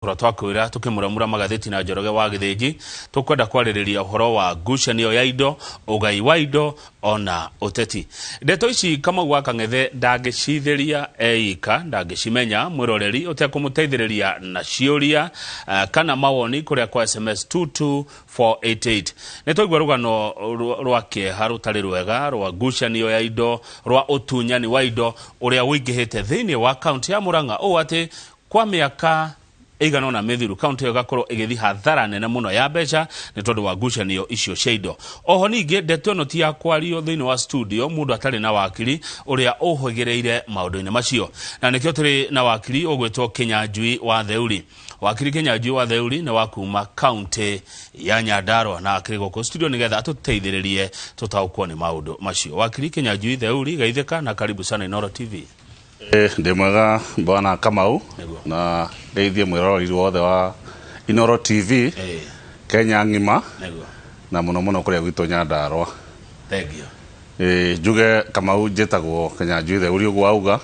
tukora twakwira tukimuramura magatheti na Njoroge wa Githĩnji tukwenda kwarĩrĩria uhoro wa ngucanio ya indo, ugai wa indo ona uteti. Ndeto ici kama gwa Kang'ethe ndangĩcithĩria eika, ndangĩcimenya mwĩroreri ũtekũmũteithĩrĩria na ciũria kana mawoni kũrĩa kwa SMS 22488. Nĩtwaigua rũgano rwa kĩeha rũtarĩ rwega rwa ngucanio ya indo, rwa ũtunyani wa indo ũrĩa wĩingĩhĩte thĩinĩ wa kaunti ya Murang'a, ũũ atĩ kwa mĩaka igana na mithiru kaunti yo gakorwo igithi hathara nene muno ya mbeca ni tondu wa ngucanio icio cia indo. Oho ningi ndeto ĩno ti ya kwario thĩinĩ wa studio mundu atarĩ na wakiri ũrĩa ũhũgĩrĩire maũndũ-inĩ macio, na nĩkĩo tũrĩ na wakiri ũgwĩtwo Kinyanjui wa Theuri. Wakiri Kinyanjui wa Theuri ni wa kuma kaunti ya Nyandarua na akĩrĩ gũkũ studio nĩgetha atũteithĩrĩrie tũtaũkwo nĩ maũndũ macio. Wakiri Kinyanjui Theuri, geithĩka na karibu sana Inooro TV. Ndi mwega bwana Kamau na ndeithie mwĩroreri wothe wa Inooro TV Kenya ng'ima na muno muno kuria gwitũ Nyandarua. Thank you. Njuge Kamau njĩtagwo Kinyanjui Theuri ũguo auga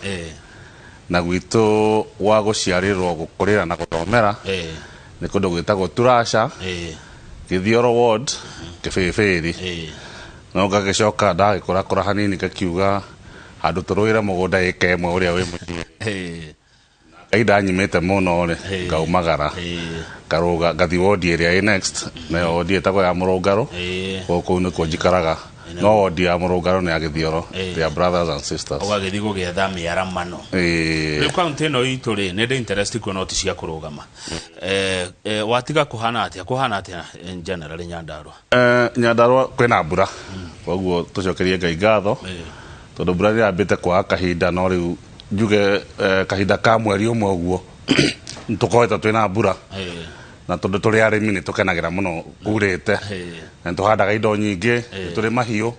na gwitũ wa gũciarĩrwo gũkũrĩra na gũthomera nĩ kũndũ gwĩtagwo Turasha Githioro Ward Kĩbĩbĩri. No ngagĩcoka ndagĩkũrakũra hanini gakiuga handũ tũrũĩre mũgũnda ĩka ĩmwe ũrĩa wĩ mũciĩ. Ngai ndanyimĩte mũno rĩ ngaumagara karũga ngathi wodi ĩrĩa ĩ next na wodi ĩtagwo ya Mũrũngarũ, gũkũ nĩkuo njikaraga. No wodi ya Mũrũngarũ nĩ ya Githioro, their brothers and sisters. Ũgagĩthi gũgĩetha mĩaramano. Rĩu kaunti ĩno itũ rĩ nĩ ndĩ interest kuona oti cia kũrũgama. Watiga kuhana atĩa in general Nyandarua? Nyandarua kwĩna mbura, koguo tũcokerie Ngai ngatho tondu mbura yambĩte kwa kahinda, no rĩu njuge kahinda ka mweri ũmwe ũguo nĩtũkoretwo twĩna mbura na tondu tũrĩ arĩmi nĩ tũkenagĩra mũno kurĩte na tũhandaga indo nyingĩ, tũrĩ mahiũ,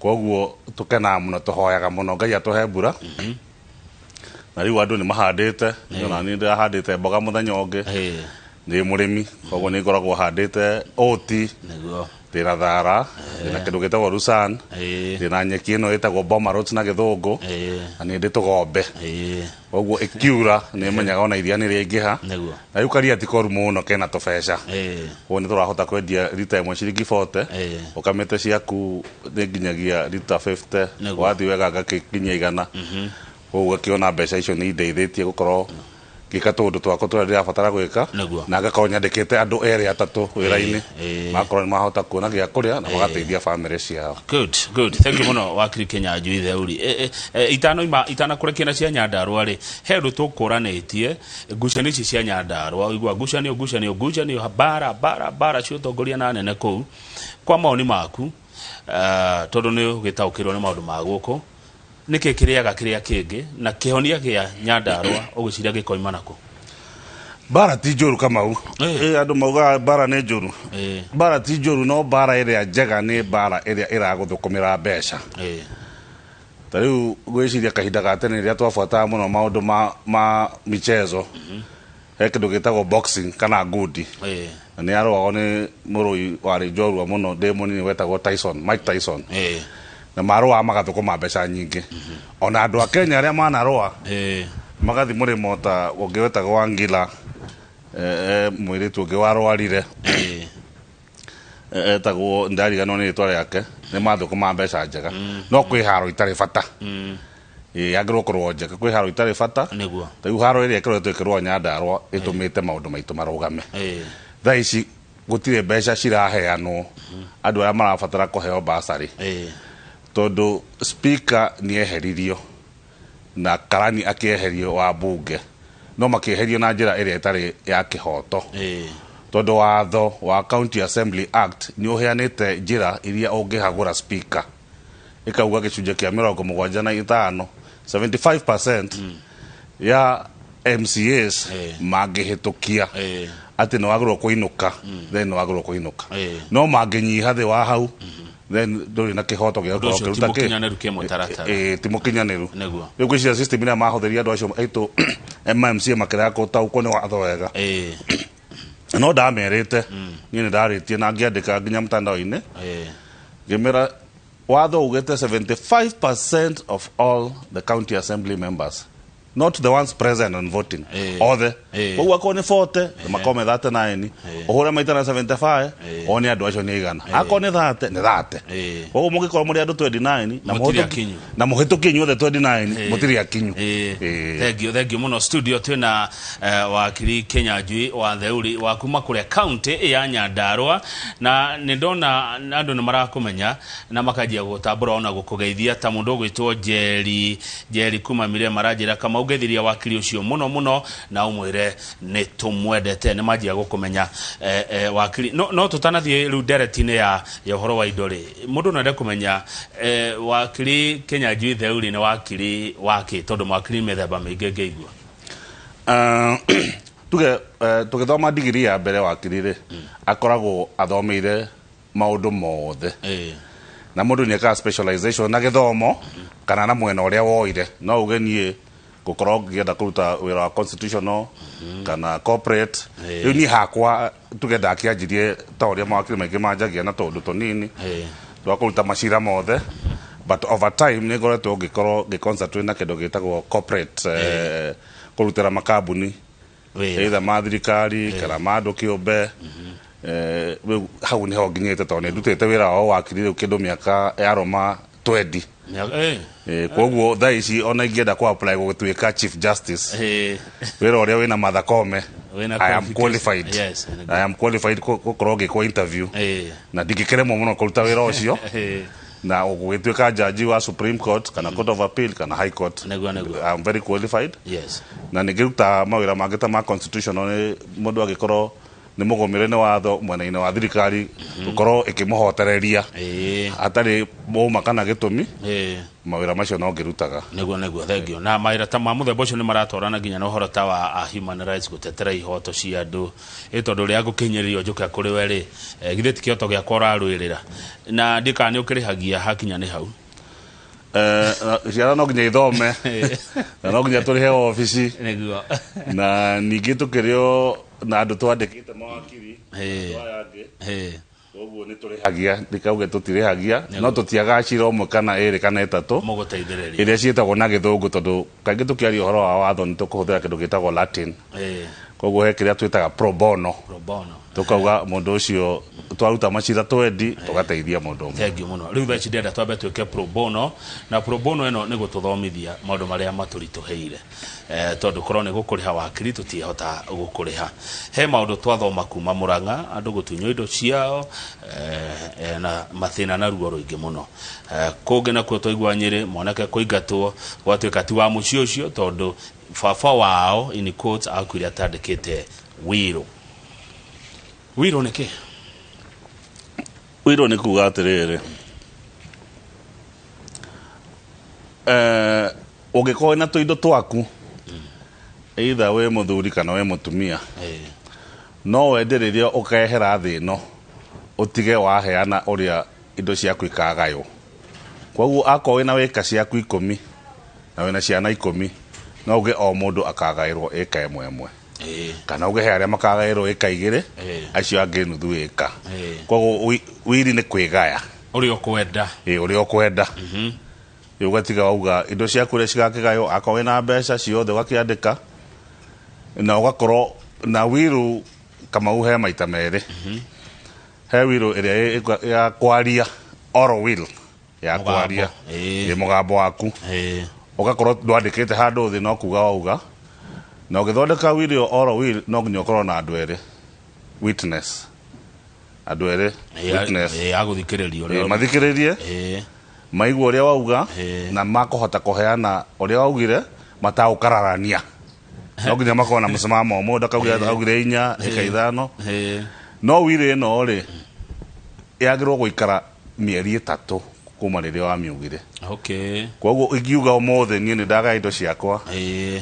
koguo tũkenaga mũno, tũhoyaga mũno Ngai atũhe mbura. Na rĩu andũ nĩ mahandĩte, na niĩ ndĩrahandĩte mboga mũthenya ũngĩ, nĩ mũrĩmi, koguo nĩ ngoragwo handĩte oti, ndĩna thara, ndĩna kĩndũ gĩtagwo Lucan, ndĩna nyeki ĩno ĩtagwo Boma Roads na Gĩthũngũ, na nĩ ndĩ tũgombe. Koguo ĩkiura nĩ menyaga ona iria nĩ rĩaingĩha, na rĩu karia ti koru mũno kena tũbeca, koguo nĩ tũrahota kwendia rita ĩmwe ciringi 40, ũkamĩte ciaku nĩ nginyagia rita 50, wathiĩ wega ngakĩkinyia 100. Koguo gakĩona mbeca icio nĩ indeithĩtie gũkorwo gĩka tũndũ twakwa tũrĩa ndĩrabatara gwĩka, na ngakorwo nyandĩkĩte andũ erĩ atatũ wĩra-inĩ makorwo nĩ mahota kuona gĩa kũrĩa na magateithia family ciao. Good. Thank you muno Wakiri Kinyanjui Theuri. Itanakũrekia na cia Nyandarua rĩ, he ũndũ tũkũranĩtie ngucanio ici cia Nyandarua, igua ngucanio bara cio tongoria na nene kũu. Kwa maoni maku tondũ nĩ ũgĩtaũkĩrwo nĩ maũndũ ma gũkũ, nĩkĩ kĩrĩaga kĩrĩa kĩngĩ na kĩhonia gĩa Nyandarua ũgĩciria gĩkoima nakũ? Bara ti njũru Kamau. Andũ maugaga bara nĩ njũru. Bara ti njũru, no bara ĩrĩa njega nĩ bara ĩrĩa ĩragũthũkũmĩra mbeca. Ta rĩu gwĩciria kahinda ga tene rĩrĩa twabuataga mũno maũndũ ma michezo, he kĩndũ gĩtagwo boxing kana ngundi, na nĩ arũagwo nĩ mũrũi warĩ njorua mũno ndĩ mũnini wetagwo Mike Tyson, na marũa magathũkũma mbeca nyingĩ. Ona andũ a Kenya arĩa manarũa magathi mũrĩmo ta ũngĩ wetagwo Wangila, mũirĩtu ũngĩ warũarire etagwo ndariganwo nĩ rĩtwa rĩake, nĩ mathũkũma mbeca njega, no kwĩ haro itarĩ bata. Yagĩrĩirwo kũrũo njega, kwĩ haro itarĩ bata. Rĩu haro ĩrĩa ĩkoretwo ĩkĩrũa Nyandarua ĩtũmĩte maũndũ maitũ marũgame. Thaa ici gũtirĩ mbeca ciraheanwo andũ arĩa marabatara kũheo basarĩ, tondu speaker nĩ eheririo na Karani akĩeherio wa bunge, no makĩeherio na njĩra ĩrĩa ĩtarĩ ya kĩhoto, tondu watho wa County Assembly Act nĩ ũheanĩte njĩra iria ũngĩhagũra speaker, ĩkauga gĩcunjĩ kĩa 75 75% ya MCAs mangĩhĩtũkia atĩ nĩ wagĩrĩirwo kũinũka, then nĩ wagĩrĩirwo kũinũka, no mangĩnyiha thĩ wa hau then ndũrĩ na kĩhoto gĩa gũkorwo kĩruta ti mũkinyanĩru. Rĩu gwĩciria system ĩrĩa mahũthĩria andũ acio aitũ MMCA makĩrega gũtaũkwo nĩ watho wega. No ndamerĩte niĩ nĩ ndarĩtie na ngĩandĩka nginya mtandao-inĩ ngĩmera watho ugĩte 75% of all the county assembly members not the ones present and voting othe koguo akorwo nĩ 40 makome 39 ũhũre maita na 75 one andũ acio nĩ igana akorwo nĩ 30 nĩ 30 koguo mũngĩkorwo mũrĩ andũ 29 na mũhĩtũkie inyuothe 29 mũtirĩ akinyu. Thengiũ mũno. Studio twĩna wakiri Kĩnyanjui wa Theuri wa kuma kũrĩa county ya Nyandarua, na nĩ ndona andũ nĩ marakũmenya na makanjia gũtambũra ona gũkũgeithia ta mũndũ ũgwĩtwo Njeri kuma Mire maranjĩra kama ũgeithiria wakiri ũcio mũno na ũmwĩre nĩ tũmwendete, nĩ manjia gũkũmenya wakiri. No tũtanathiĩ rĩu nderetinĩ ya ũhoro wa indo rĩ, mũndũ no ende kũmenya wakiri Kĩnyanjui Theuri nĩ wakiri wake, tondũ wakiri mĩthemba mĩingĩ ngĩigua. Tuge tũgĩthoma digiri ya mbere wakiri rĩ, akoragwo athomeire maũndũ mothe na mũndũ nĩ ekaga specialization na gĩthomo kana na mwena ũrĩa woire. No ugenie gũkorwo ngĩenda kũruta wĩra wa constitutional kana corporate. Rĩu niĩ hakwa tuge ndakĩanjirie ta ũrĩa mawakiri maingĩ manjagia na tondũ tũnini twakũruta macira mothe, but over time nĩ ngoretwo ngĩconcentrate na kĩndũ gĩtagwo corporate, kũrutĩra makambuni either ma thirikari kana ma andũ kĩũmbe. Hau nĩho nginyĩte tondũ nĩ ndutĩte wĩra wa wakiri rĩu kĩndũ mĩaka yaroma 20. Koguo thaa ici ona ingĩenda kũ-apply gũgĩtuĩka Chief Justice, wĩra ũrĩa wĩna Martha Koome, I am qualified. I am qualified gũkorwo ngĩkwo interview na ndingĩkĩremwo mũno kũruta wĩra ũcio na gũgĩtuĩka jaji wa Supreme Court kana Court of Appeal kana High Court. I am very qualified. Na nĩngĩruta mawĩra mangĩ ta ma constitutional, mũndũ agĩkorwo nĩ mũgũmĩre nĩ watho mwena-inĩ wa thirikari gũkorwo ĩkĩmũhotereria hatarĩ mũma kana gĩtũmi, mawĩra macio no ngĩrutaga. Nĩguo thengio. Na mawĩra ta ma mũthemba ũcio nĩ maratwarana nginya na ũhoro ta wa human rights, gũtetera ihoto cia andũ, tondũ rĩa gũkinyĩrĩrio njũke kũrĩ we rĩ, githĩ ti kĩhoto gĩakwa ũrarũĩrĩra na ndĩka nĩ ũkĩrĩhagia hakinya nĩ hau. Ciana no nginya ithome na no nginya tũrĩhe obici na ningĩ tũkĩrĩo na andũ twandĩkĩte mawakiri ayangĩ, koguo nĩ tũrĩhagia, ndikauge tũtirĩhagia, no tũtiaga cira ũmwe kana ĩrĩ kana ĩtatũ ĩrĩa ciĩtagwo na gĩthũngũ, tondũ kaingĩ tũkĩaria ũhoro wa watho nĩ tũkũhũthĩra kĩndũ gĩtagwo Latin. Koguo he kĩrĩa twĩtaga pro bono, tũkauga mũndũ ũcio twaruta macira twendi tũgateithia mũndũ ũmwe. Thengiũ mũno. Rĩu thaa ici ndĩrenda twambe twĩke pro bono, na pro bono ĩno nĩ gũtũthomithia maũndũ marĩa matũritũhĩire, tondũ korwo nĩ gũkũrĩha wakiri tũtiĩhota gũkũrĩha. He maũndũ twathoma kuma Mũrang'a, andũ gũtunywo indo ciao na mathĩna na ruo rũingĩ mũno. Kũngĩ nakuo twaigua Nyĩrĩ mwanake kũingatwo gwatuĩka ti wa mũciĩ ũcio tondũ baba wao in quotes akuire atandĩkĩte wĩrũ. Wĩrũ nĩ kĩ? Wĩrũ nĩ kuga atĩrĩrĩ, ũngĩkorwo na tũindo twaku either wĩ mũthuri kana wĩ mũtumia, no wende rĩrĩa ũkehera thĩ ĩno ũtige waheana ũrĩa indo ciaku ikagaywo. Koguo akorwo wĩna wĩka ciaku 10 na wĩna ciana 10, no uge o mũndũ akagaĩrwo ĩka ĩmwe ĩmwe, kana uge he arĩa makagaĩrwo ĩka 2 acio angĩ nuthu ĩka. Koguo wĩri nĩ kwĩgaya ũrĩa ũkwenda, ũrĩa ũkwenda. Ũgatiga wauga indo ciaku ũrĩa cigakĩgaywo, akorwo wĩna mbeca ciothe ũgakĩandĩka na ũgakorwo na wĩrũ kama uhe maita merĩ. He wĩrũ ĩrĩa ya kwaria, oral will ya kwaria, mũgambo waku, ũgakorwo ndwandĩkĩte handũ thĩ, no kuga wauga. Na ũgĩthondeka wĩrũ oral will no nginya ũkorwo na andũ erĩ witness, andũ erĩ witness agũthikĩrĩrio mathikĩrĩrie maigua ũrĩa wauga na makũhota kũheana ũrĩa waugire mataũkararania. No nginya makorwo na mũcamamo mũndũ akaugire augire 4 ĩka 5. No wĩrĩ ĩno rĩ yagĩrĩirwo gũikara mĩeri 3 kuma rĩrĩa wamiugire. Koguo ingiuga ũmũthĩ niĩ nĩ ndagaya indo ciakwa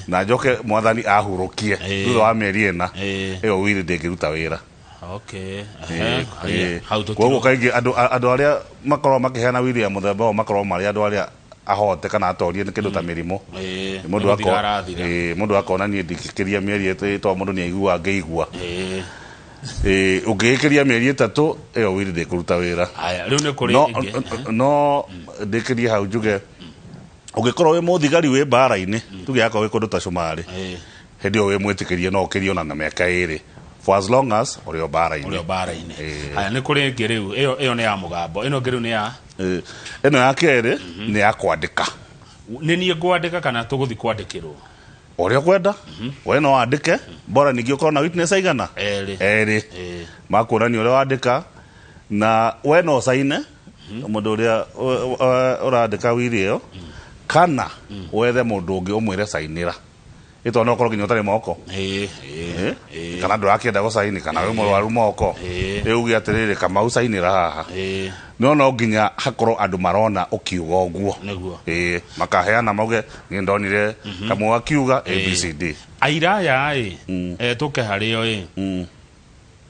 na njoke mwathani ahurũkie thutha wa mĩeri 4, ĩyo wĩrĩ ndĩngĩruta wĩra. Koguo kaingĩ andũ arĩa makorwo makĩheana wĩrĩ ya mũthemba ũyũ makorwo marĩ andũ arĩa ahote kana atorie nĩ kĩndũ ta mĩrimũ. Mũndũ akona niĩ ndingĩkĩria mĩeri 2 tondũ mũndũ nĩ aiguaga ngĩigua. Ũngĩgĩkĩria mĩeri 3 ĩyo wĩrĩ ndĩkũruta wĩra. No ndĩkĩrie hau njuge Ugikorwo wi muthigari wi mbara-ini tuge yako wi kundu ta Shumari hindi o wi mwitikirie no ukirio na miaka 2 for as long as uri mbara-ini aya ni kuri ngi riu iyo ni ya mugambo ino ngiru ni ya ino ya keri ni ya kwandika ni nie ngwandika kana tuguthi kwandikirwo uria kwenda we no wandike bora ningi ukorwo na witness aigana eri makurani uria wandika na we no saine mundu uria urandika wiri iyo kana wethe mundu ungi umwire sainira ito no korwo nginya utari moko kana ndurakienda gusaini kana we murwaru moko ugi atiriri Kamau sainira haha no nginya hakorwo andu marona ukiuga uguo makaheana mauge ni ndonire Kamau akiuga ABCD airaya tuke hario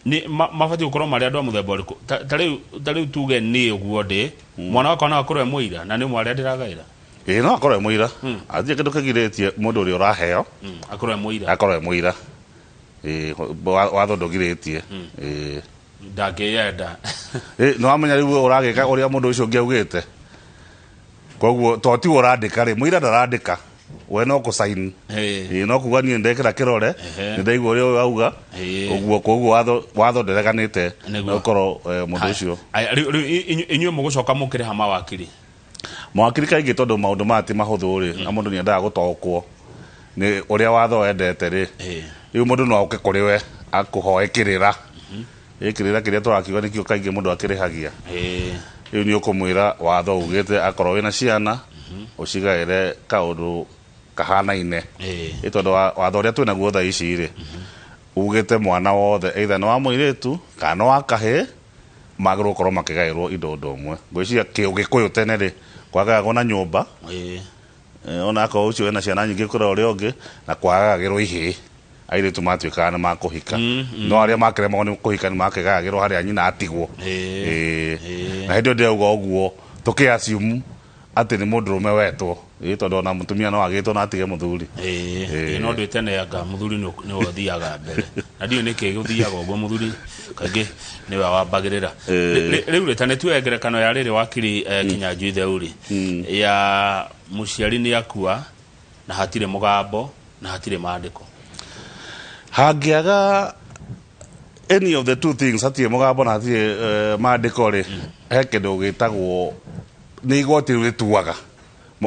ni mabati gukorwo mari andu a muthemba uriku tariu tuge ni uguo ndi mwana wakwa no akorwo muira na ni mwari ndiragaira no akorwo muira athie kindu kigiritie mundu uria uraheo akorwo muira watho ndugiritie ndangiyenda no amenya riu uragika uria mundu ucio ngiaugite koguo to ti urandika ri muira ndarandika we no kusaini no kuga ni ndekira kirore ni ndaigua uria auga uguo koguo watho ndereganite ukorwo mundu ucio inyuĩ mugucoka mukire ha mawakiri mawakiri kaingĩ tondu maundu mati mahuthu ri na mundu ni endaga gutokwo ni uria watho wendete ri riu mundu no auke kuri we akuhoe kirira kirira kiria turakiuga nikio kaingĩ mundu akirihagia riu ni ukumwira watho ugite akorwo wina ciana ucigaire kaundu kahanaine tondu watho uria twina guo thaa ici ri ugite mwana wothe either no wa muiritu kana no wa kahii magirwo gukorwo makigairwo indo ndomwe ngwiciria kiugikuyu tene ri kwagagwo na nyumba ona akorwo ucio wena ciana nyingi kura uria ungi na kwagagirwo ihii airitu matuikaga ni makuhika no aria makiremwo ni kuhika ni makigagirwo haria nyina atigwo na hindi ndirauga uguo tukiassume ati ni mundurume wetwo tondu ona mutumia no agitwo na atige muthuri no ndwiteneanga muthuri ni uthiaga mbere na ndio niki guthiaga uguo muthuri kaingi ni wa wambagirira riu retane tu engerekano ya riri wakiri Kinyanjui Theuri ya muciari ni akua na hatire mugambo na hatire maandiko hangiaga any of the two things hatire mugambo na hatire maandiko ri he kindu gitagwo ni igoti rituaga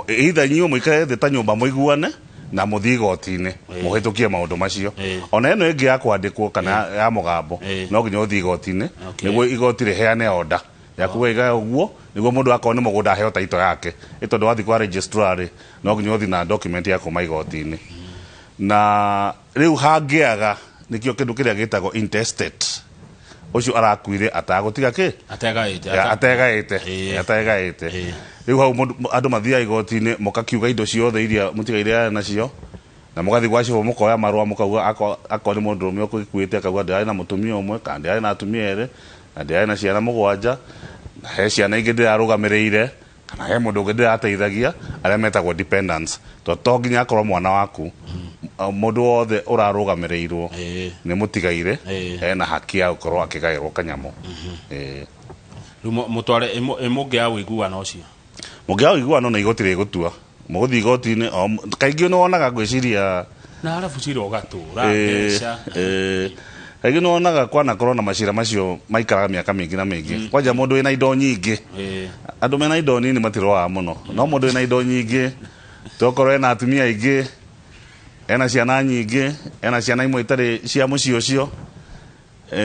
either nyuo muikare thi ta nyumba muiguane na muthii igoti-ini muhitukie maundu macio ona eno ingi ya kwandikwo kana ya mugambo no nginya uthii igoti-ini niguo igoti riheane order ya kuiga uguo niguo mundu akona mugunda heo taito yake tondu wathi kwa registrar no nginya uthii na document ya kuma igoti-ini na riu hangiaga nikio kindu kiria gitagwo intestate ucio arakuire atagutiga ki ategaite riu hau andu mathia igoti-ini mukakiuga indo ciothe iria mutigaire nacio na mugathi gwacio mukoya marua mukauga akwa ni mundu rume ukuikuite akauga ndari na mutumia umwe kana ndari na atumia eri na ndari na ciana 7 na he ciana ingi ndirarugamiriire kana he mundu ungi ndirateithagia aria metagwo dependents to nginya akorwo mwana waku mundu wothe urarugamirirwo ni mutigaire ena haki ya gukorwo akigairwo kanyamu mutware imungi ya wiguano ucio mungi ya wiguano na igoti rigutua muguthi igoti-ini kaingi no wonaga gwiciria na arafu cira ugatura mbeca kaingi no wonaga kwana korwo na macira macio maikaraga miaka mingi na mingi kwanja mundu wina indo nyingi andu mena indo nini matiroaga muno no mundu wina indo nyingi tokorwo ena atumia aingi ena ciana nyingi ena ciana imwe itari cia muci ucio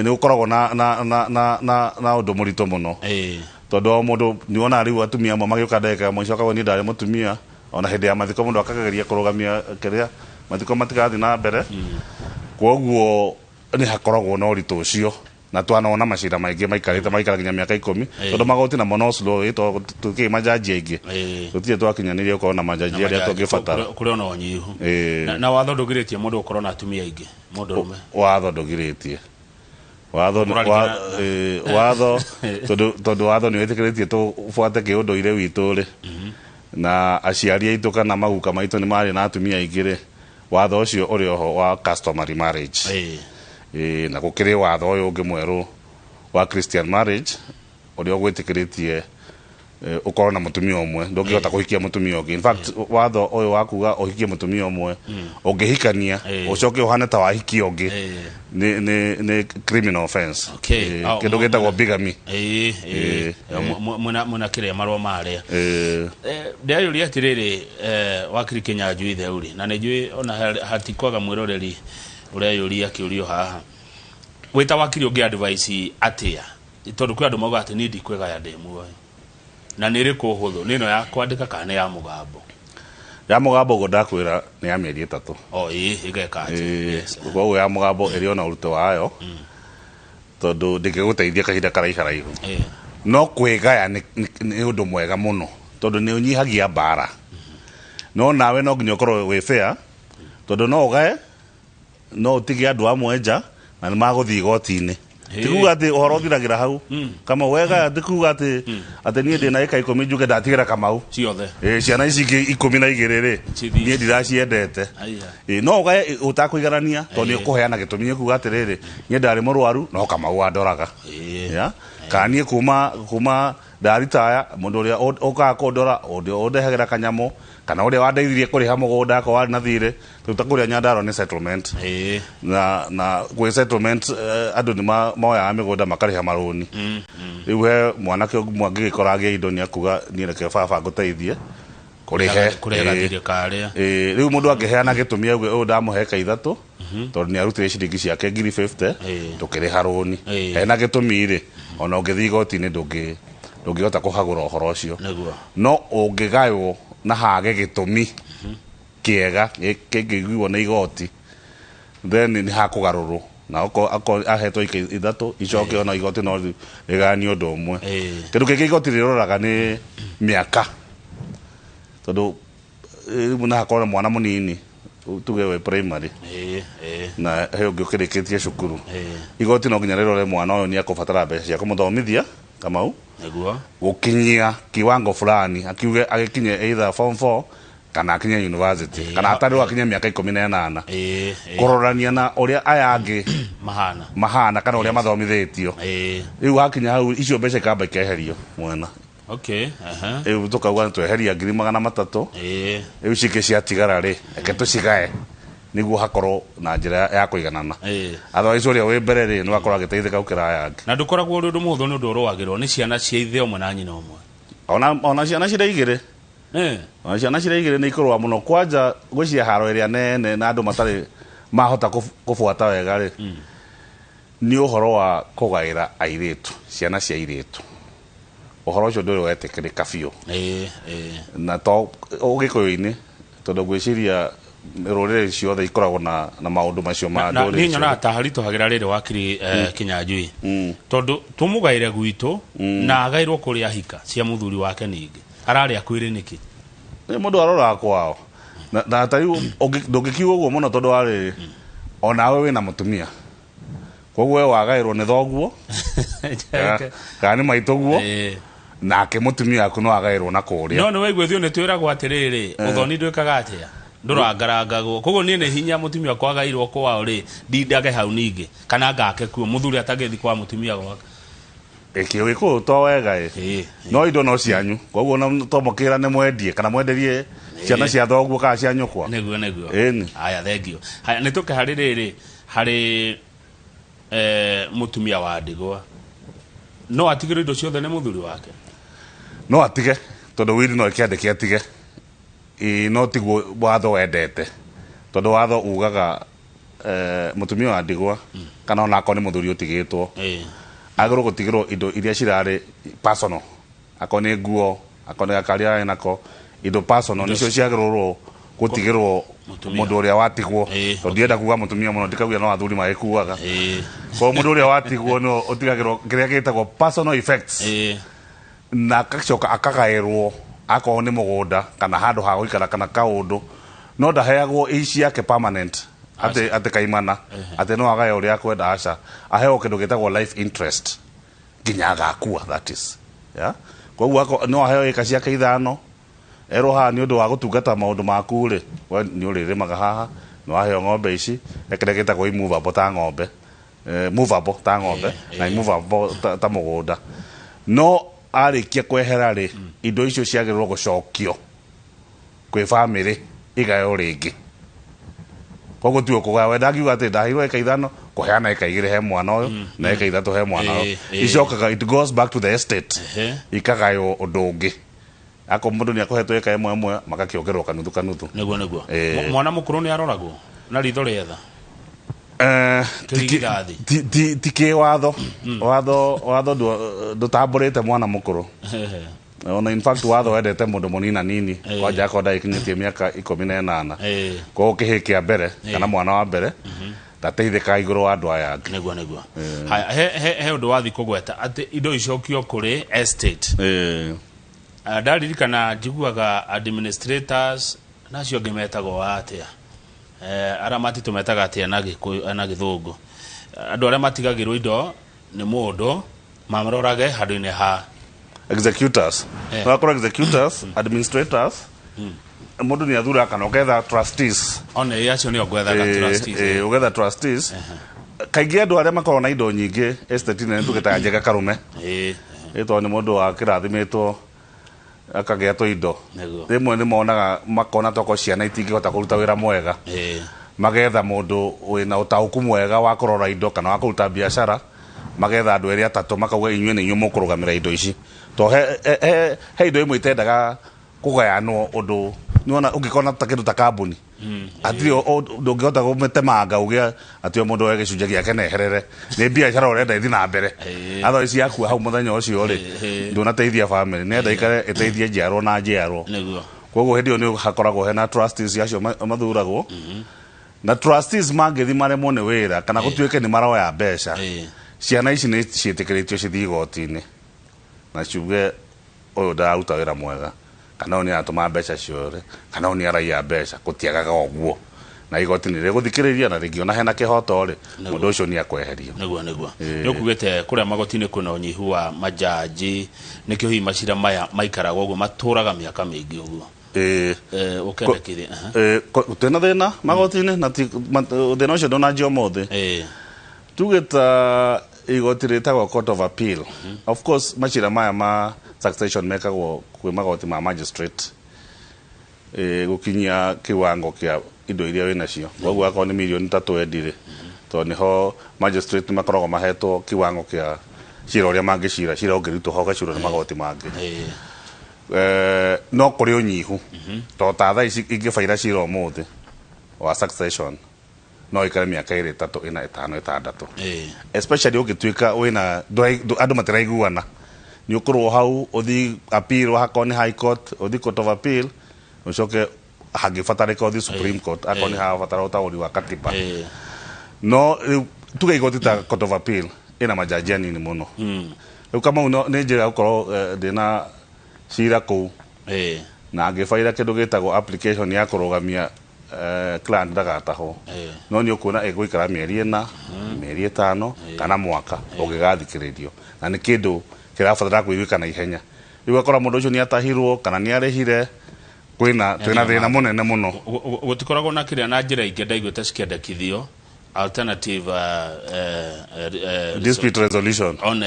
ni ukoragwo na undu murito muno tondu mundu ni wona riu atumia amwe magiuka ndeka mwico akagwo ni ndari mutumia ona hindi ya mathiko mundu akageria kurugamia kiria mathiko matigathi na mbere koguo ni hakoragwo na uritu ucio na twanona macira maingi maikara nginya miaka 10 tondu magoti na mono slow tuki majaji aingi tutie twakinyaniria ukorwo na majaji aria tungibatara kuri ona onyihu na watho ndugiritie mundu ukorwo na atumia aingi mundu rume watho ndugiritie watho tondu watho ni witikiritie tufuate kiunduire witu ri na aciari aitu kana maguka maitu ni mari na atumia aingi ri watho ucio uri oho wa customary marriage na gukiri watho uyu ungi mweru wa Christian marriage uria gwitikiritie ukorwo na mutumia umwe ndungihota kuhikia mutumia ungi. In fact watho uyu wakuga uhikie mutumia umwe ungihikania ucoke uhane ta wahikia ungi ni criminal offense. Kindu gitagwo bigamy. Muna kiria marwa maria ndayuria atiriri wakiri Kinyanjui ithe uri na njui ona hatikwaga mwiroreri ureyuria kiurio haha wita wakiri ungi advice atia tondu kwi andu mauga ati ni ndikwegaya ndi muoyo na niri ku huthu nino ya kwandika kana ya mugambo go ndakwira ni ya mieri 3 igeka koguo ya mugambo iri ona urute wayo tondu ndingiguteithia kahinda karaiharaihu no kwegaya ni undu mwega muno tondu ni unyihagia mbara no nawe no nginya ukorwo wi fair tondu no ugae no utige andu amwe nja na ni maguthii igoti-ini tikuga ati uhoro thiragira hau kama wega tikuga ati nie ndina eka 10 njuge ndatigira Kamau ciothe ciana ici 12 ri nie ndiraciendete no ugae utakuigarania tondu ukuheana gitumi kuga atiriri nie ndari murwaru no Kamau andoraga kanie kuma ndaritaya mundu uria uka kondora undehagira kanyamo kana uria wandeithirie kuriha mugunda akwa wari na thire tutakuria Nyandarua ni settlement na gwe settlement andu ni moya migunda makariha maruni riu he mwanake mwangigikoragia indo ni akuga ni reke baba nguteithie kurihe thire karia riu mundu angiheana gitumi au ndamuheka 3 tondu ni arutire ciringi ciake 50 tukiriha runi hena gitumi ri ona ungithi igoti-ini ndungihota kuhagura uhoro ucio no ungigaywo na hage gitumi kiega kingiguo na igoti then ni hakugaruru na ahetwo 3 icoke ona igoti no rigani undu umwe kindu kingi igoti riroraga ni miaka tondu muna hakora mwana munini tuge we primary na he ungi ukirikitie cukuru igoti no nginya rirore mwana uyu ni akubatara mbeca cia kumuthomithia Kamau gukinyia kiwango fulani akiuge agikinye either form 4 kana akinye university kana atari akinye miaka 18 kurorania na uria aya angi mahana kana uria mathomithitio riu akinya hau icio mbeca kamba ikeherio mwena riu tukauga tweheria 300 riu cike ciatigara ri eke tucigae niguo hakorwo na njira ya kuiganana otherwise uria wi mbere ri ni wakorwo agiteithika ukira aya angi na ndukoragwo uri undu muthu ni undu urwagirwo ni ciana cia ithe omwe na nyina omwe ona ciana cira igiri ona ciana cira igiri ni ikorwa muno kwanja gwicia haro iria nene na andu matari mahota kufuata wega ri ni uhoro wa kugaira airitu ciana cia airitu uhoro ucio nduri wetikirika biu na to ugikuyu-ini tondu gwiciria rurire ciothe ikoragwo na maundu macio ma nduri ni nyona ta harito hagira riri wakiri Kinyanjui tondu tumugaire gwitu na agairwo kuria hika cia muthuri wake ningi arari akwire niki ni mundu arora kwao na tari ndungikiuga uguo muno tondu ari onawe wina mutumia koguo we wagairwo ni thoguo kana ni maitoguo nake mutumia aku no agairwo na kuria no ni waiguithio ni twiragwo atiriri uthoni ndwikaga atia ndurangarangagwo koguo ni hinya mutumia kwagairwo kwao ri ndindage hau ningi kana ngake kuo muthuri atagethi kwa mutumia gwake ekio giko to wega no indo no cianyu koguo no tomokira ne mwendie kana mwenderie ciana cia thoguo kana cia nyukwa neguo aya thengio haya nituke haririri hari mutumia wa ndigwa no atigire indo ciothe ne muthuri wake no atige tondu wiri no ikiandike atige no tiguo watho wendete tondu watho ugaga mutumia wa ndigwa kana ona akoni muthuri utigitwo agoro gutigirwo indo iria cirari personal akoni nguo akoni akaria nako indo personal nicio ciagirwo gutigirwo mundu uria watigwo tondu ndienda kuga mutumia muno ndikauga no athuri magikuaga ko mundu uria watigwo no utigagirwo kiria gitagwo personal effects na kacoka akagairwo akorwo ni mugunda kana handu ha guikara kana kaundu no ndaheagwo ici yake permanent ate kaimana ate no agae uria kwenda aca aheo kindu gitagwo life interest nginya agakua that is koguo no aheo ika ciake 5 ero ha ni undu wa gutungata maundu maku ri ni uririmaga haha no aheo ng'ombe ici ekire gitagwo immovable ta ng'ombe movable ta ng'ombe na immovable ta mugunda no arikia kwehera ri indo icio ciagirwo gucokio kwi family igayo ringi koguo tuo kuga we ndagiuga ati ndahirwo eka ithano kuheana eka igire he mwana uyu na eka ithatu he mwana uyu icokaga it goes back to the estate ikagayo undu ungi ako mundu ni akuhetwo eka imwe imwe magakiongerwo kanuthu niguo mwana mukuru ni aroragwo na ritho rietha tiki watho ndutamburite mwana mukuru ona in fact watho wendete mundu munina nini kwanja akonda ikinyitie miaka 18 ko kihikia mbere kana mwana wa mbere ndateithika iguru wa andu aya niguo he undu wathi kugweta ati indo icokio kuri estate ndaririkana njiguaga administrators nacio ngimetagwo atia ara matitumetaga atia na githungu andu aria matigagirwo indo ni mundu mamrorage handu-ini ha executors wakora executors administrators mundu ni athura kana uketha trustees ona yacio ni ogwethaga trustees ugetha trustees kaingi andu aria makorwo na indo nyingi estate ni tugetaga njega karume ito ni mundu wa kirathimitwo akageatwo indo rimwe ni monaga makona toko ciana itingihota kuruta wira mwega magetha mundu wina utauku mwega wa kurora indo kana wa kuruta biashara magetha andu eri atatu makauga inyue ni nyumo kurugamira indo ici to he indo imwe itendaga kugayanwo undu niona ungikona ta kindu ta kambuni atrio ndungihota gumetemanga ugia atio mundu wege cunje giake neherere ni biashara urenda ithi na mbere atho ici yaku hau muthenya ucio ri ndunateithia family nenda ikare eteithie njiarwo na njiarwo koguo hindi ni hakoragwo hena trustees acio mathuragwo na trustees mangithi maremwo ni wira kana gutuike ni maroya mbeca ciana ici ni ciitikiritio cithi igoti-ini na ciuge uyu ndaruta wira mwega kana ni atuma mbeca ciore kana ni araia mbeca gutiagaga oguo na igoti ni riguthikiriria na ringiona hena kihoto ri mundu ucio ni akweherio niguo ni kugete kuria magoti-ini kuna unyihu wa majaji nikio hi macira maya maikaraga oguo maturaga miaka mingi oguo ukendekire tena thina magoti-ini na thina ucio ndonanjio mothe tugeta igoti ritagwo court of appeal of course macira maya ma succession mekagwo kwi magoti ma magistrate gukinyia kiwango kia indo iria wina cio koguo akorwo ni milioni 3 endire to niho magistrate makoragwo mahetwo kiwango kia cira uria mangicira cira ungirutwo ho gaciro ni magoti mangi no kuri unyihu to ta thaa ici ingibaira cira umuthi wa succession no ikare miaka 2 3 4 5 6 especially ugituika wina andu matiraiguana ni ukorwo hau uthi appeal hakoni high court uthi court of appeal ucoke hangibatarika uthi supreme court akoni ha batara utauri wa katiba no tuge igoti ta court of appeal ina majaji nini muno kama uno ni njira ukorwo ndina cira ku na angibaira kindu gitagwo application ya kurugamia clan ndagataho no ni ukuna egwikara mieri 4 mieri 5 kana mwaka ugigathikiririo na ni kindu kirabatara kuiguika na ihenya igakora mundu ucio ni atahirwo kana ni arehire twina thina munene muno gutikoragwo na kiria na njira ingi ndaiguite cikiendekithio alternative dispute resolution ona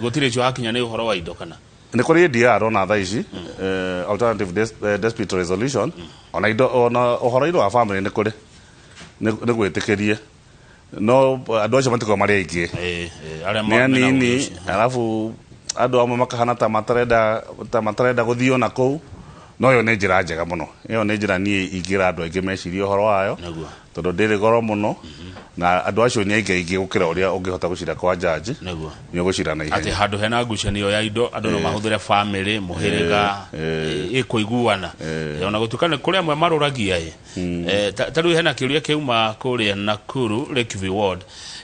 gutire cio hakinya ni uhoro wa indo kana ni kuri DR ona thaa ici alternative dispute resolution ona indo ona uhoro indo wa family ni kuri ni gwitikirie no andu acio matiko mari aingi nini alafu andu amwe makahana ta matarenda guthio na kou no yo ni njira njega muno iyo ni njira ni ingira andu aingi meciria uhoro wayo tondu ndiri goro muno na andu acio ni aingi gukira uria ungihota gucira kwa jaji ni ugucira na ihenya ati handu hena ngucanio ya indo andu no mahuthire family muhiriga ikuiguana ona gutukana kuria amwe maruragia taru hena kiuria kiuma kuria Nakuru Lakeview ward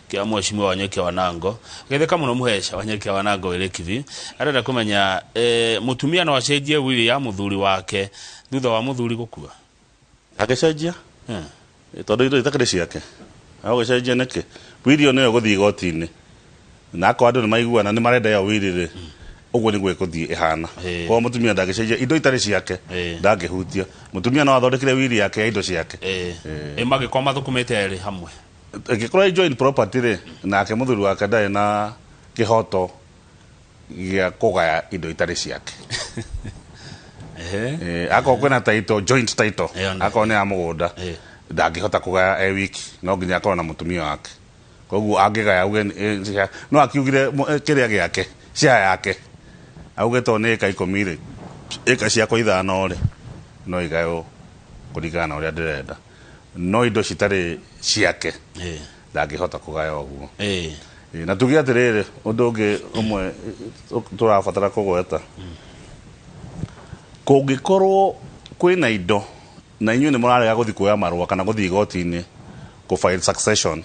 kia mheshimiwa Wanyoike Wanango getheka muno muhesha Wanyoike Wanango Lakeview arenda kumenya mutumia no acenjie wili ya muthuri wake thutha wa muthuri gukua agecenjia tondu indo itakire ciake agecenjia niki wili no guthii igoti-ini na ko andu ni maiguana ni marenda ya wili ri uguo ni gwikuthii ihana kwa mutumia ndagecenjia indo itari ciake ndangihutia mutumia no athondekire wili yake ya indo ciake magikwa mathukumite eri hamwe ngikora joint property ri nake muthuri wake ndari na kihoto gĩa kũgaya indo itarĩ ciake akorwo kwĩna title joint title akorwo nĩ ya mũgũnda ndangĩhota kũgaya wiki no nginya akorwo na mũtumia wake koguo angĩgaya auge no akiugire kĩrĩa gĩake cia yake auge to nĩ ĩka 10 rĩ ĩka ciakwa 5 rĩ no igayo kũringana na ũrĩa ndĩrenda no indo citarĩ ciake ndangĩhota kũgaya ũguo na tuge atĩrĩrĩ ũndũ ũngĩ ũmwe tũrabatara kũgweta kũngĩkorwo kwĩna indo na inyuĩ nĩ mũrarega gũthiĩ kuoya marũa kana gũthiĩ igoti-inĩ kũfile succession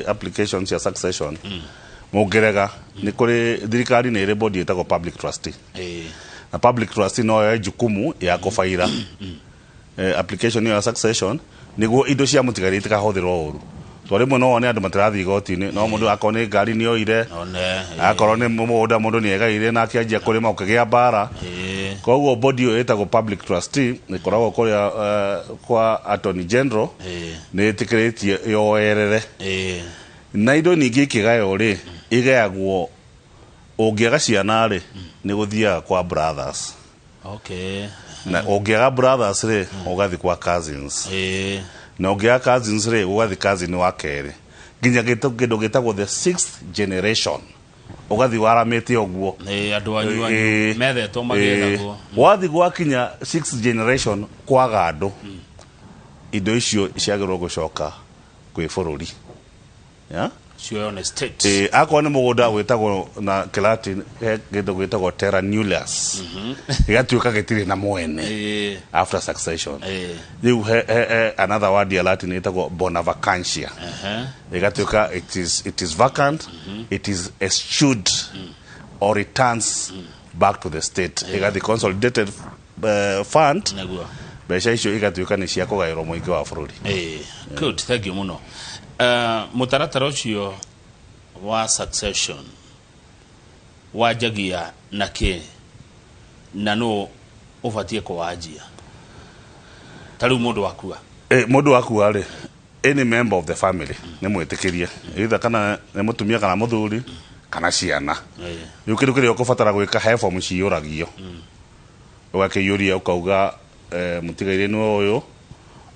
applications ya succession mũngĩrega nĩ kũrĩ thirikari nĩ ĩrĩ body ĩtagwo public trustee na public trustee no yoe jukumu ya kũfaira application ya succession nĩguo indo cia mũtigarĩ itikahũthĩrwo ũru to rĩmwe no one andũ matirathiĩ igoti-inĩ no mũndũ akorwo nĩ ngari nĩ oire akorwo nĩ mũgũnda mũndũ nĩ egaire na akĩanjia kũrĩma ũkĩgĩa mbara koguo body ĩyo ĩtagwo public trustee nĩ koragwo kũrĩa kwa attorney general nĩ ĩtĩkĩrĩtie yoerere na indo ningĩ ikĩgayo rĩ igayagwo ũngĩaga ciana rĩ nĩ gũthiaga kwa brothers na ũngĩaga brothers rĩ ũgathiĩ kwa cousins na ũngĩaga cousins rĩ ũgathiĩ cousin wa kerĩ nginya kĩndũ gĩtagwo the 6th generation ũgathiĩ waramĩte ũguo andũ anyu methetwo magethagwo wathiĩ gwakinya 6th generation kwaga andũ indo icio ciagĩrĩrwo gũcoka kwĩ bũrũri akorwo nĩ mũgũnda gwĩtagwo na kĩlatin kĩndũ gwĩtagwo terra nullius gĩgatuĩka gĩtirĩ na mwene after succession rĩu another word ya Latin ĩtagwo bona vacantia gĩgatuĩka it is vacant it is eschewed or returns back to the state ĩgathiĩ consolidated fund mbeca icio igatuĩka nĩ cia kũgaĩrwo mũingĩ wa bũrũri good thank you mũno mũtaratara ũcio wa succession wajagia na kĩ na no ũbatiĩ kũwanjia tarĩu mũndũ wakua mũndũ wakua rĩ any member of the family nĩ mwĩtĩkĩrie either kana nĩ mũtumia kana mũthuri kana ciana rĩu kĩndũ kĩrĩa ũkũbatara gwĩka he fomu ciyũragio ũgakĩiyũria ũkauga mũtigaire nĩ ũyũ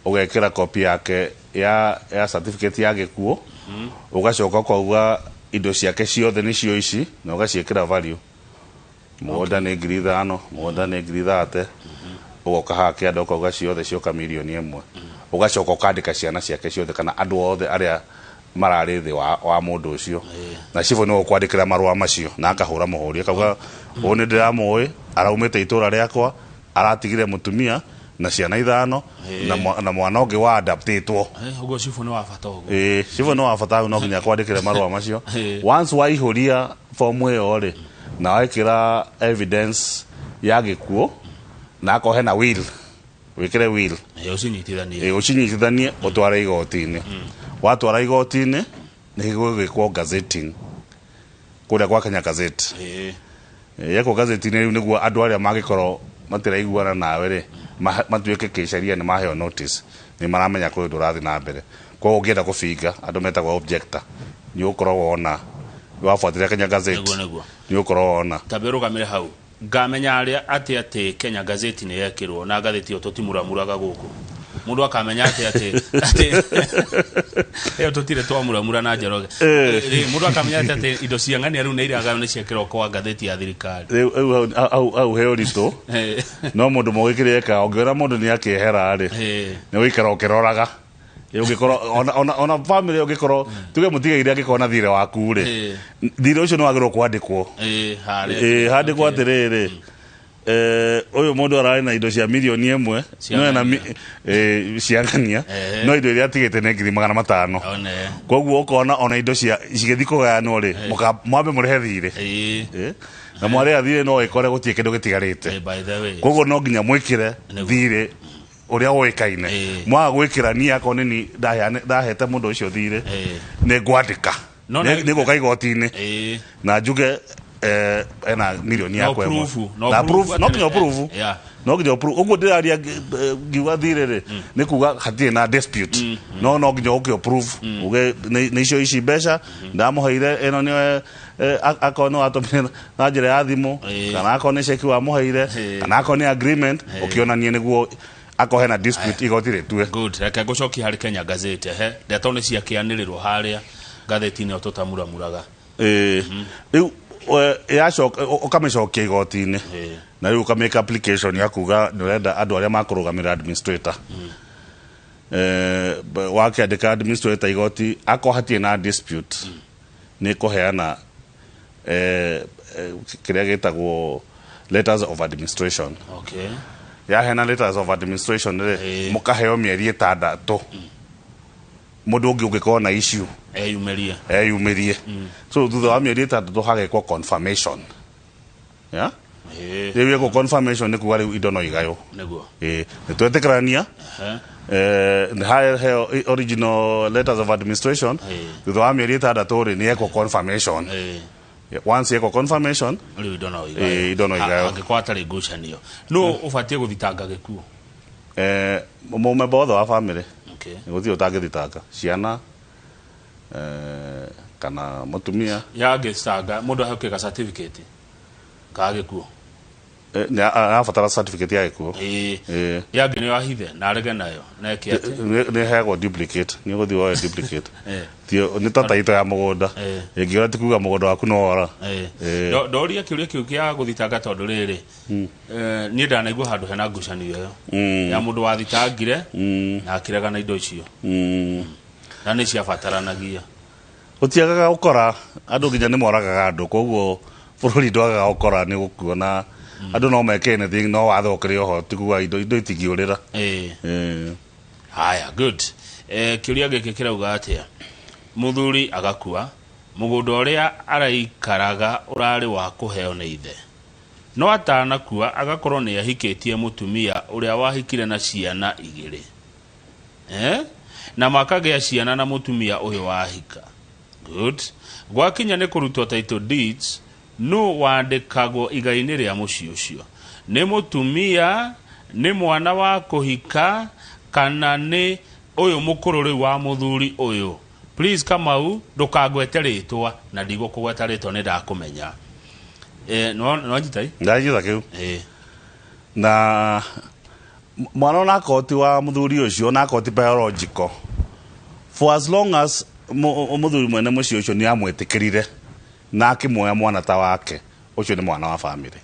ũgekĩra copy yake ya certificate ya gĩkuũ ũgacoka ũkauga indo ciake ciothe nĩcio ici na ũgaciĩkĩra value mũgũnda nĩ 5,000 mũgũnda nĩ 30,000 ũgoka haha kĩanda ũkauga ciothe cioka 1,000,000 ũgacoka ũkandĩka ciana ciake ciothe kana andũ othe arĩa mararĩ thĩ wa mũndũ ũcio na cibũ nĩ ũkwandĩkĩra marũa macio na akahũra mũhũri akauga ũũ nĩ ndĩramũĩ araumĩte itũra rĩakwa aratigire mũtumia na ciana 5 na mwana ũngĩ wa adaptĩtwo ũguo cibũ nĩ wa bata ũguo cibũ nĩ wa bata no nginya kwandĩkĩre marũa macio once waihũria fomu ĩyo rĩ na wekĩra evidence ya gĩkuũ na akorwo hena will wĩkĩre will ũcinyitithanie ũtware igoti-inĩ watwara igoti-inĩ nĩ gũgĩkwo gazetting kũrĩa gwa Kenya Gazette yekwo gazeti-inĩ rĩu nĩguo andũ arĩa magĩkorwo matiraiguana nawe rĩ matuĩke kĩcaria nĩ maheo notice nĩ maramenya kũrĩ ndũrathiĩ na mbere koguo ũngĩenda kũbinga andũ metagwo objector nĩ ũkoragwo wona wabuatĩrĩra Kenya Gazette nĩ ũkoragwo wona tambe rũgamĩre hau ngamenya atĩ Kenya Gazette nĩ yekĩrwo na ngathĩti ĩyo tũtimuramuraga gũkũ mũndũ akamenya atĩ ĩyo tũtire twamuramura na Njoroge mũndũ akamenya atĩ indo cia ng'ania rĩu nĩ iragano nĩ ciekĩrwo kwa ngathĩti ya thirikari rĩu au he ũritũ no mũndũ mũgĩkĩrĩka ũngĩona mũndũ nĩ akĩehera rĩ nĩ ũikara ũkĩroraga ũngĩkorwo ona family ũngĩkorwo tuge mũtigaire angĩkorwo na thirĩ waku rĩ thirĩ ũcio nĩ wagĩrĩirwo kwandĩkwo handĩkwo atĩrĩrĩ ũyũ mũndũ ararĩ na indo cia 1,000,000 no na ciangania no indo iria atigĩte nĩ 500,000 koguo ũkona ona indo cigĩthiĩ kũgayanwo rĩ mwambe mũrehe thirĩ na mwarĩha thirĩ no ĩkore gũtirĩ kĩndũ gĩtigarĩte koguo no nginya mwĩkĩre thirĩ ũrĩa ũĩkaine mwaga gwĩkĩra niĩ akorwo nĩ ndahete mũndũ ũcio thirĩ nĩ ngwandĩka nĩ gũka igoti-inĩ na njuge ena 1,000,000 yakwa no nginya proof no nginya approve uguo ndiraria ngiuga thiriri ni kuga hatie na dispute no nginya uki approve uge ni icio ici mbeca ndamuheire eno ni akono atomire na njira ya thimu kana akone cheki wa muheire kana akone agreement ukionania niguo akohe na dispute igotire tue good reke gucoki hari Kenya Gazette ndeto ni cia kianirirwo haria gatheti-ini o tutamuramuraga riu yacoka ukamicokia igoti-ini na riu ukamake application ya kuga nurenda andu aria makurugamira administrator wakiandika administrator igoti akohatie na dispute ni kuheana kiria gitagwo letters of administration. Okay. Ya hena letters of administration mukaheo mieri 6 mundu ungi ungikona na issue eyumerie so thutha wa mieri 6 hagekwo confirmation ya rĩu ko confirmation ni kuga rĩu indo no igayo niguo nitwetekrania the original letters of administration thutha wa mieri 6 ni eko confirmation once eko confirmation rĩu indo no igayo angĩkorwo atarĩ ngucanio no ubatie guthitanga gĩkuo mũmemba wothe wa family gũtirĩ ũtangĩthitanga ciana kana mũtumia yangĩcitanga mũndũ aheuke certificate ka gĩkuo arabatara certificate ya gĩkuo yangĩ nĩ wahithe na arege nayo na eke nĩ heagwo duplicate nĩ ũgũthiĩ woe duplicate nĩ ta taito ya mũgũnda ĩngĩora ti kuga mũgũnda waku no wora ndoria kĩũria kĩu gĩa gũthitanga tondũ rĩrĩ niĩ ndanaigua handũ hena ngucanio ĩyo ya mũndũ wathitangire na akĩrega na indo icio na nĩ ciabataranagia gũtiagaga gũkora andũ nginya nĩ moragaga andũ koguo bũrũri ndwagaga gũkora nĩ gũkuona andũ no meke anything no watho ũkĩrĩ oho ti kuga indo itingĩũrĩra haya good kĩũria gĩkĩ kĩrauga atĩa mũthuri agakua mũgũnda ũrĩa araikaraga ũrarĩ wa kũheo nĩ ithe no atanakua agakorwo nĩ ahikĩtie mũtumia ũrĩa wahikire na ciana 2 na makagĩa ciana na mũtumia ũyũ wahika good gwakinya nĩ kũrutwo title deeds no wandĩkagwo igai-inĩ rĩa mũciĩ ũcio nĩ mũtumia nĩ mwana wa kũhika kana nĩ ũyũ mũkũrũ rĩu wa mũthuri ũyũ please Kamau ndũkangwete rĩtwa na ndigũkũgweta rĩtwa nĩ ndakũmenya no njitai ndagitha kĩu na mwana na koti wa mũthuri ũcio na koti biological for as long as mũthuri mwene mũciĩ ũcio nĩ amwĩtĩkĩrire na akĩmuoya mwana ta wake ũcio nĩ mwana wa family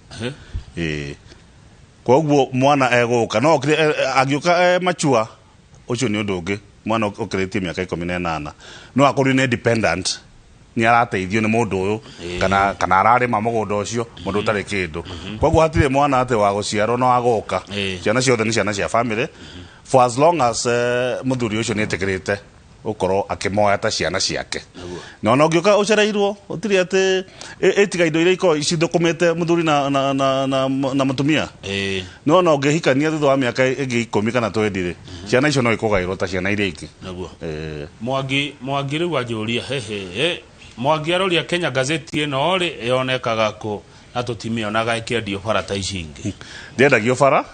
koguo mwana egũka no agĩũka machua ũcio nĩ ũndũ ũngĩ mwana ũkĩrĩtie mĩaka 18 no akorwo nĩ independent nĩ arateithio nĩ mũndũ ũyũ kana ararĩma mũgũnda ũcio mũndũ ũtarĩ kĩndũ koguo hatirĩ mwana atĩ wa gũciarwo no agũka ciana ciothe nĩ ciana cia family for as long as mũthuri ũcio nĩ etĩkĩrĩte ukorwo akimoya ta ciana ciake no no ngĩũka ũcereirwo ũtirĩ atĩ ĩtiga indo iria ikorwo cithũkũmĩte mũthuri na mũtumia no no ngĩhikania thutha wa mĩaka ĩngĩ 10 kana 20 ciana icio no ikũgaĩrwo ta ciana iria ingĩ Mwangi rĩu anjũria Mwangi aroria Kenya Gazette ĩno rĩ yonekaga kũ na tũtimĩonaga ĩkĩendio bara ta ici ingĩ ndĩendagio bara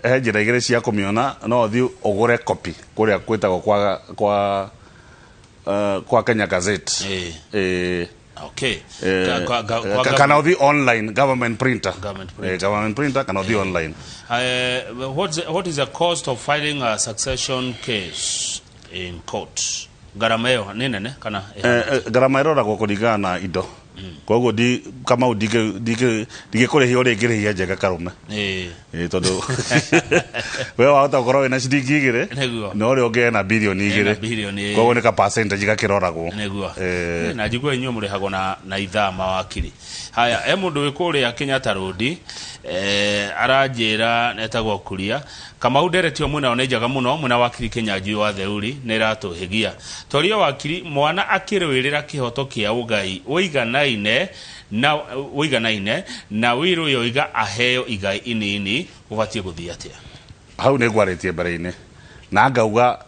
he njĩra igĩrĩ cia kũmĩona no ũthiĩ ũgũre copy kũrĩa kwĩtagwo kwa Kenya Gazette okay kana ũthiĩ online government printer kana ũthiĩ online what is the cost of filing a succession case in court garama ĩyo nĩ nene kana garama ĩroragwo kũringana na indo koguo Kamau ndigĩkũrĩhia ũrĩa ingĩrĩhia Njenga Karume tondũ we wahota gũkorwo wĩna ciringi 2 na ũrĩa ũngĩ ena birioni 2 koguo nĩ ka percentage gakĩroragwo na njigua inyuĩ mũrĩhagwo na ithaa mawakiri haya mũndũ wĩ kũrĩa Kenyatta Road aranjĩra netagwo Kuria Kamau nderetio mwena nĩ njaga mũno mwena wakiri Kĩnyanjui wa Theuri nĩ ratũhĩgia torio wakiri mwana akĩrũĩrĩra kĩhoto kĩa ũgai ũiganaine na wĩrũ yoiga aheo igai inini ũbatie gũthiĩ atĩa hau nĩ ngwarĩtie mbere-inĩ na ngauga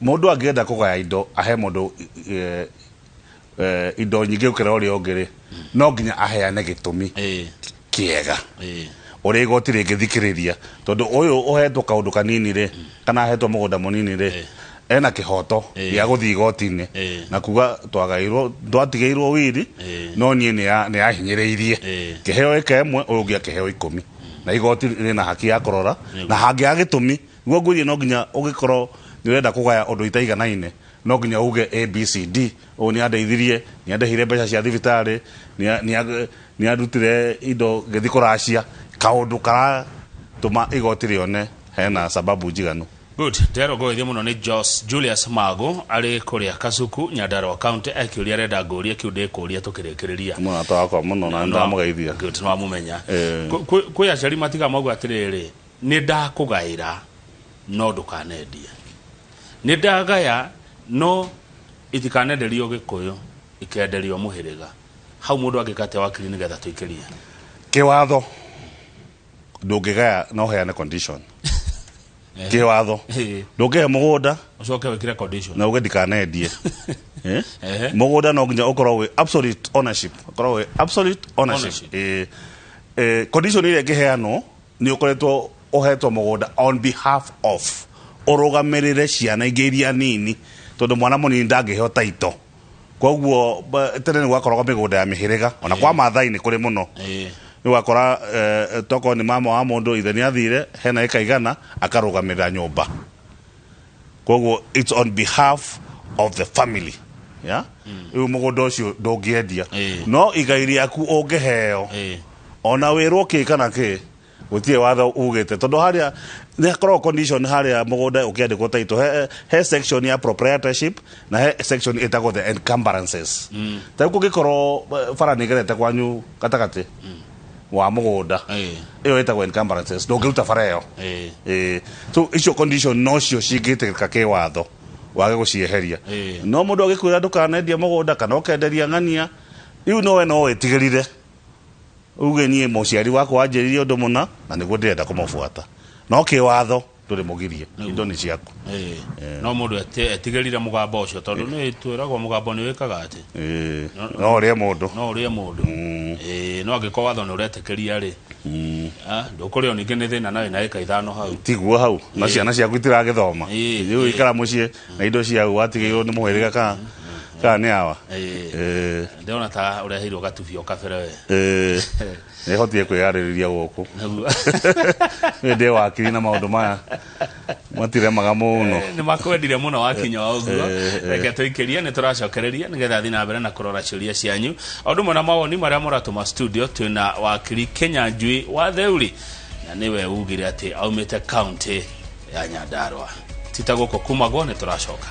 mũndũ angĩenda kũgaya indo ahe mũndũ indo nyingĩ ũkĩra ũrĩa ũngĩ no nginya aheane gĩtũmi kĩega ore igoti ringithikiriria tondu uyu uhetwo kaundu kanini ri kana ahetwo mugunda munini ri ena kihoto ya guthi igoti-ini na kuga twagairwo twatigairwo wiri no nie ni ahinyiriirie kiheo ikemwe uyu ngia kiheo 10 na igoti rina haki ya kurora na hangi ya gitumi guo ngwiri no nginya ugikorwo ni urenda kugaya undu itaiganaine no nginya uge ABCD o ni andeithirie ni andehire mbeca cia thibitari ni arutire indo ngithi kuracia kaundu kara tuma igoti rione hena sababu njiganu. Good. Dero go muno ni Julius Mago ari kuria Kasuku Nyandarua County akiuria renda nguria kiunde kuria tukirekereria muno atwakwa muno na ndamugeithia. Good, no mumenya kwi acari matiga magu atiriri ni ndakugaira no ndukanendie ni ndagaya no itikanenderio Gikuyu ikenderio muhiriga hau mundu angikate wakiri ni getha tuikiria kiwatho ndungigaya no heane condition kiwatho nduge mugunda ucoke wikire condition na uge ndikanendie mugunda no nginya ukorwo wi absolute ownership condition ile ngiheano ni ukoretwo uhetwo mugunda on behalf of urugamirire ciana ingiria nini tondu mwana munini ndangiheo taito koguo tene ni gwakoragwo migunda ya mihiriga ona kwa mathai ni kuri muno ni wakora toko ni mama wa mundu ithe ni athire hena ikaigana akarugamirira nyumba koguo it's on behalf of the family yeah uyu mugunda ucio ndungiendia no igairi aku ungiheo ona wirwo ki kana ki gutie watho ugite tondu haria ni akorwo condition haria mugunda ukiandikwo taito he section ya proprietorship na he section itago the encumbrances ta kugikorwo fara nigerete kwanyu katakati wa mugunda iyo itago encumbrances ndungiruta fara iyo so icio condition no cio cingite ke watho wage gucieheria no mundu agikwira ndukanendia mugunda kana ukenderia ng'ania iu no we no wetigirire uge nie muciari wako wanjiririe undu muna na niguo ndirenda kumufuata no kiwatho nduri mugirie indo ni ciaku no mundu etigirire mugambo ucio tondu ni twiragwo mugambo ni wikaga ati no urie mundu no angiko watho ni uretekeria ri ndukurio ningi ni thina nawe na ika ithano hau tiguo hau na ciana ciaku itiragithoma iu ikara mucie na indo ciaku watigirwo ni muhiriga ka ni awa ndona ta urehirwo gatubio kabere we ni hotie kwiyaririria guku ndi wakiri na maundu maya matiremaga muno ni makwendire muno wakinya uguo reke tuikirie ni turacokereria ni getha thina mbere na kurora ciuria cianyu aundu mona mawoni maria muratuma studio twina wakiri Kenya Njui wa Theuri na niwe ugire ati aumite county ya Nyandarua titaguko kumagwo ni turacoka.